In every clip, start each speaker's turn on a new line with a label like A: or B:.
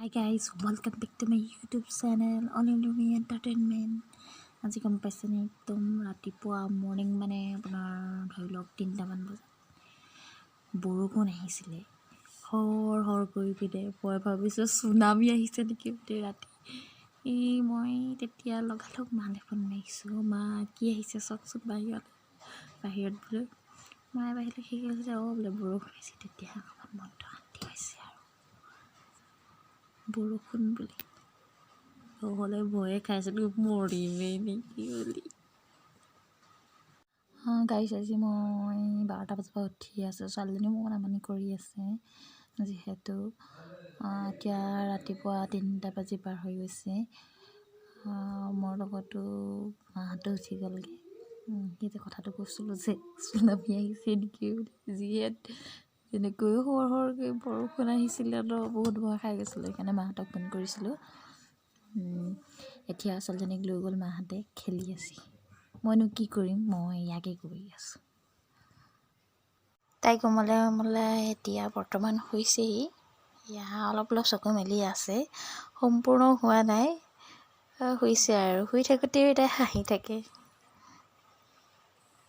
A: Hi guys, welcome back to my YouTube channel Only Entertainment. আজি গম পাইছেনে একদম ৰাতিপুৱা মৰ্নিং মানে আপোনাৰ ধৰি লওক 3টামান বজাত বৰষুণ আহিছিলে হৰ কৰি পিনে মই ভাবিছোঁ চুনামি আহিছে নেকি গোটেই ৰাতি মই তেতিয়া লগালগ মালে ফোন মাৰিছোঁ মা কি আহিছে চাওকচোন বাহিৰত বোলে মায়ে বাহিৰলৈ সেই কৈছে বোলে বৰষুণ আহিছে তেতিয়া অকণমান মনটো শান্তি হৈছে আৰু বৰষুণ বুলি নহ'লে ভয়ে খাইছিলোঁ মৰিমেই নেকি বুলি গাইছ আজি মই 12টা বজাৰ পৰা উঠি আছোঁ ছোৱালীজনীও মোৰ আমনি কৰি আছে যিহেতু এতিয়া ৰাতিপুৱা 3টা বাজি পাৰ হৈ গৈছে মোৰ লগতো মাহঁতো উঠি গ'লগৈ সেই যে কথাটো কৈছিলোঁ যে চুনামি আহিছে নেকি বুলি যিহেতু যেনেকৈ সৰকৈ বৰষুণ আহিছিলে ন বহুত ভয় খাই গৈছিলোঁ সেইকাৰণে মাহঁতক ফোন কৰিছিলোঁ এতিয়া ছোৱালীজনীক লৈ গ'ল মাহঁতে খেলি আছে মইনো কি কৰিম মই ইয়াকে কৰি আছোঁ তাই কমলে এতিয়া বৰ্তমান হৈছেহি ইয়া অলপ চকু মেলি আছে সম্পূৰ্ণ হোৱা নাই হৈছে আৰু শুই থাকোঁতেও তাই হাঁহি থাকে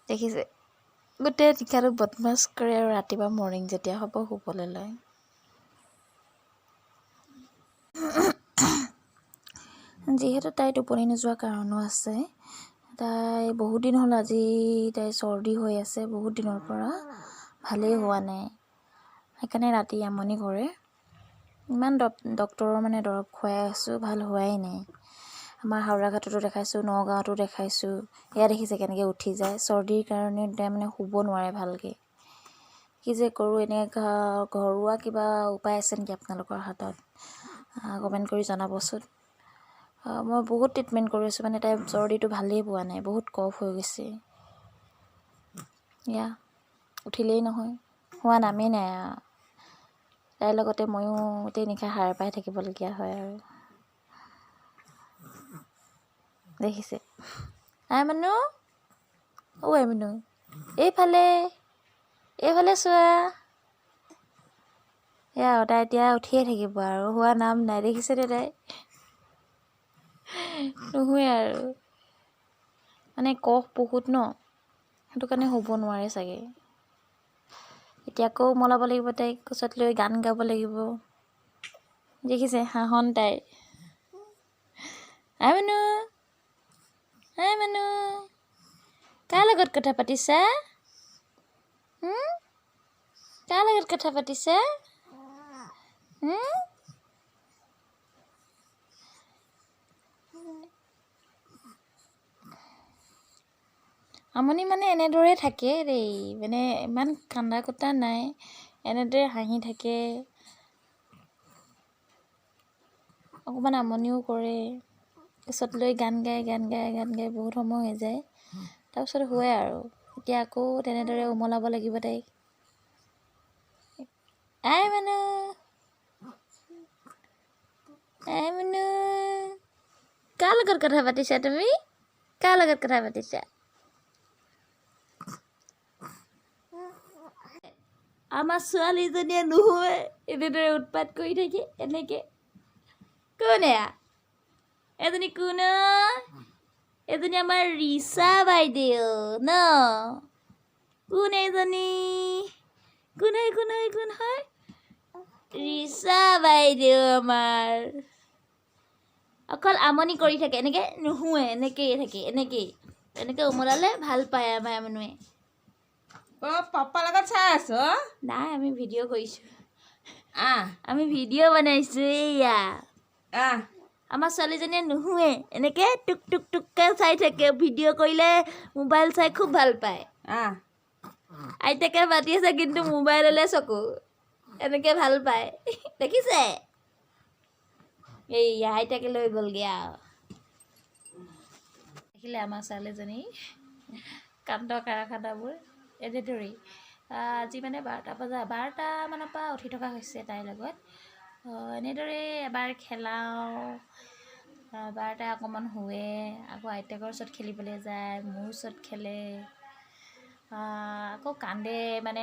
A: দেখিছে গোটেই নিশাটো বদমাছ কৰে আৰু ৰাতিপুৱা মৰ্ণিং যেতিয়া হ'ব শুবলৈ লয় যিহেতু তাই টোপনি নোযোৱা কাৰণো আছে তাই বহুত দিন হ'ল আজি তাই চৰ্দি হৈ আছে বহুত দিনৰ পৰা ভালেই হোৱা নাই সেইকাৰণে ৰাতি আমনি কৰে ইমান ডক্তৰৰ মানে দৰৱ খুৱাই আছোঁ ভাল হোৱাই নাই আমাৰ হাওৰাঘাটতো দেখাইছোঁ নগাঁৱতো দেখাইছোঁ এয়া দেখিছে কেনেকৈ উঠি যায় চৰ্দিৰ কাৰণে তাই মানে শুব নোৱাৰে ভালকৈ কি যে কৰোঁ এনেকৈ ঘৰুৱা কিবা উপায় আছে নেকি আপোনালোকৰ হাতত কমেণ্ট কৰি জনাবচোন মই বহুত ট্ৰিটমেণ্ট কৰি আছোঁ মানে তাই চৰ্দিটো ভালেই পোৱা নাই বহুত কফ হৈ গৈছে এয়া উঠিলেই নহয় হোৱা নামেই নাই তাইৰ লগতে ময়ো গোটেই নিশা সাৰ পাই থাকিবলগীয়া হয় আৰু দেখিছে মানুহ মানুহ এইফালে চোৱা এয়া তাই এতিয়া উঠিয়ে থাকিব আৰু হোৱা নাম নাই দেখিছেনে তাই নুশুৱে আৰু মানে কফ বহুত ন সেইটো কাৰণে শুব নোৱাৰে চাগে এতিয়া আকৌ মলাব লাগিব তাইক কোচত লৈ গান গাব লাগিব দেখিছে হাঁহন তাই মানুহ কাৰ লগত কথা পাতিছা কাৰ লগত কথা পাতিছা আমনি মানে এনেদৰে থাকে দেই মানে ইমান কান্দা কুটা নাই এনেদৰে হাঁহি থাকে অকণমান আমনিও কৰে পিছত লৈ গান গাই বহুত সময় হৈ যায় তাৰপিছত শুৱে আৰু এতিয়া আকৌ তেনেদৰে উমলাব লাগিব তাইক মানুহ কাৰ লগত কথা পাতিছা তুমি কাৰ লগত কথা পাতিছা আমাৰ ছোৱালীজনীয়ে নুশুৱে এনেদৰে উৎপাত কৰি থাকে এনেকৈ কোন এজনী কোন এজনী আমাৰ ৰিচা বাইদেউ ন কোন এজনী কোন হয় ৰিচা বাইদেউ আমাৰ অকল আমনি কৰি থাকে এনেকৈ নুশুৱে এনেকৈয়ে থাকে এনেকৈ উমলালে ভাল পায় আমাৰ মানুহে
B: পাপা লগত চাই আছ
A: নাই আমি ভিডিঅ' কৰিছোঁ আমি ভিডিঅ' বনাইছোঁ এয়া আমাৰ ছোৱালীজনীয়ে নুশুৱে এনেকৈ টুককৈ চাই থাকে ভিডিঅ' কৰিলে মোবাইল চাই খুব ভাল পায় আইতাকে মাতি আছে কিন্তু মোবাইললৈ চকু এনেকৈ ভাল পায় দেখিছে এইয়া আইতাকে লৈ গ'লগৈ আৰু দেখিলে আমাৰ ছোৱালীজনী কাণ্ড কাৰখানাবোৰ এনেদৰেই আজি মানে 12টা মানৰ পৰা উঠি থকা হৈছে তাইৰ লগত এনেদৰে এবাৰ খেলাওঁ এবাৰ তাই অকণমান শুৱে আকৌ আইতাকৰ ওচৰত খেলিবলৈ যায় মোৰ ওচৰত খেলে আকৌ কান্দে মানে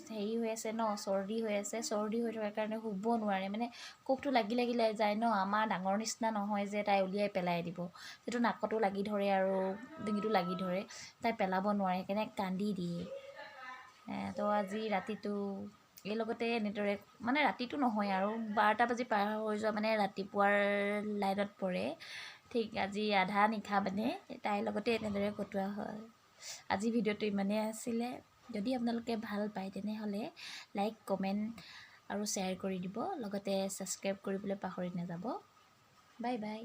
A: হেৰি হৈ আছে ন, চৰ্দি হৈ আছে, চৰ্দি হৈ থকাৰ কাৰণে শুব নোৱাৰে, মানে কোফটো লাগি যায় ন, আমাৰ ডাঙৰ নিচিনা নহয় যে তাই উলিয়াই পেলাই দিব, সেইটো নাকতো লাগি ধৰে আৰু ডিঙিটো লাগি ধৰে, তাই পেলাব নোৱাৰে, সেইকাৰণে কান্দি দিয়ে। তো আজি ৰাতিটো এই লগতে এনেদৰে, মানে ৰাতিটো নহয় আৰু 12টা বাজি পাৰ হৈ যোৱা মানে ৰাতিপুৱাৰ লাইনত পৰে, ঠিক আজি আধা নিশা মানে তাইৰ লগতে এনেদৰে কটোৱা হয়। আজি ভিডিঅ'টো ইমানেই আছিলে। যদি আপোনালোকে ভাল পায় তেনেহ'লে লাইক, কমেণ্ট আৰু শ্বেয়াৰ কৰি দিব, লগতে ছাবস্ক্ৰাইব কৰিবলৈ পাহৰি নাযাব। Bye bye.